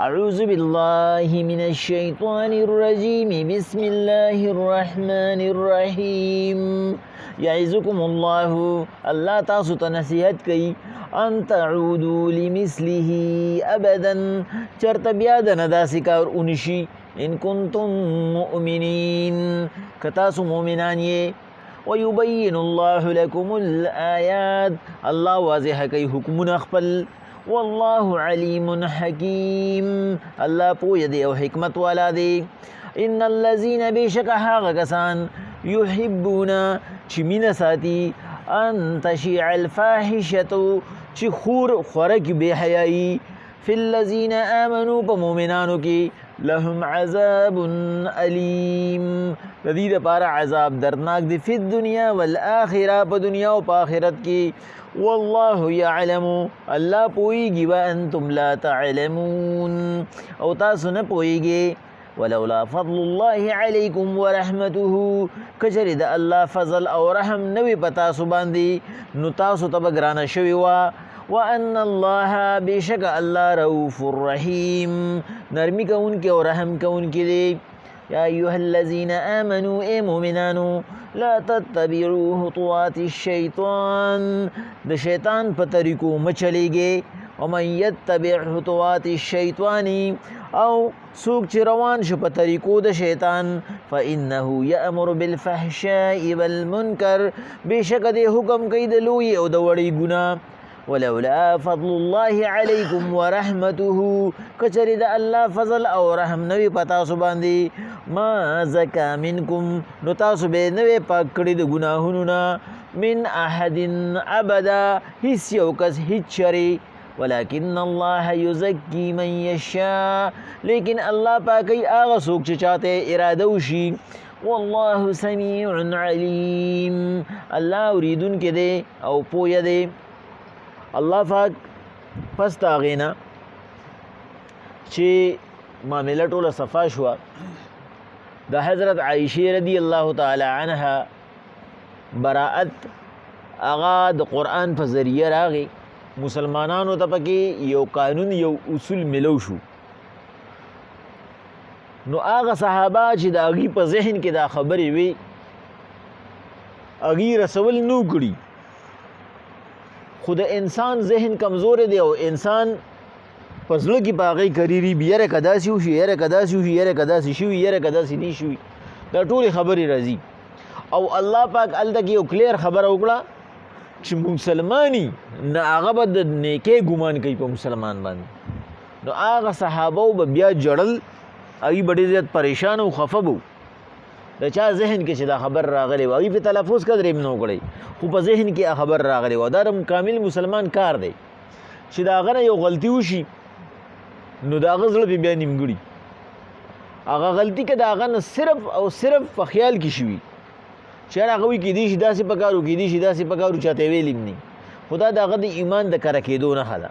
اعوذ باللہ من الشیطان الرجیم بسم اللہ الرحمن الرحیم یعظکم اللہ اللہ تاسو ته نصیحت کوي ان تعودوا لمثله ابدا چرته بیا د نه داسې کار اونشي ان کنتم مؤمنین که تاسو مؤمنان یې ویبین الله لکم الآیات الله واضح کوي حکمونه خپل والله علیم حکیم الله پوه دی او حکمت والا دی ان الذین بشک هغه کسان یحبون چې مینه ساتي ان تشیع الفاحشة چې خورک بے حیائی فی الذین آمنوا په مؤمنانو کې لهم عذاب علیم د دې لپاره عذاب دردناک دی فی الدنیا والآخرة په دنیا او په آخرت کې والله یعلم الله پوهیږي وانتم لا تعلمون او تاسو نه پوهیږئ ولولا فضل الله علیکم ورحمته کچری د الله فضل او رحم نوی په تاسو باندې نو تاسو ته به ګرانه شوي وه وان الله بشک الله رؤوف الرحیم نرمی کوونکی او رحم کوونکی دی یا ایها الذین آمنوا ای مؤمنانو لا تتبعوا خطوات الشیطان د شیطان په طریقو مچلیږئ ومن یتبع خطوات الشیطان او څوک چې روان شو په طریقو د شیطان فانه یأمر بالفحشاء والمنکر بشک دی حکم کوي د لوی او د وړي ګناه ولولا فضل الله علیکم ورحمته کچری د الله فضل او رحم نوی پتا سو باندې ما زکا منکم نو تاسو به نوی پاک کړی د ګناهونو نه من احد ابدا هیڅ یو کس هیڅ شری ولكن الله یزکی من یشاء لیکن الله پاکی هغه څوک چې چاته اراده وشي والله سمیع علیم الله اوریدونکی دی او پوهه دی الله پاک پس د هغې نه چې معامله ټوله صفا شوه د حضرت عایشې رضی الله تعالی عنها براءت هغه د قرآن په ذریعه راغی مسلمانانو ته پکې یو قانون یو اصول ملو شو نو هغه صحابه چې د هغې په ذهن کې دا خبرې وي هغې رسول نو کړي خو د انسان ذهن کمزور دی او انسان په زړه کې په هغې کریري یره که داسې وشي یره که داسې وشي یره که داسې شوي یره که داسې نه شوي دا ټولې خبرې راځي او الله پاک هلته کې یو کلیر خبره وکړه چې مسلماني نه هغه به د نیکۍ ګمان کوي په مسلمان باندې نو هغه صحابه به بیا جړل هغوی به ډېر زیات پریشان او خفه به د چا ذهن کې چې دا خبر راغلی و هغوی په تلفظ قدر یې نه وکړی خو په ذهن کې خبر راغلی و دا د کامل مسلمان کار دی چې د هغه نه یو غلطي وشي نو د هغه زړه پې بیا نیمګړي هغه غلطي که د هغه نه صرف او صرف په خیال کې شوي چې یار هغه وایي کیدای شي داسې پکار و کیدای شي داسې پکار و چاته یې ویلي هم نه خو دا د هغه د ایمان د کره کېدو نښه ده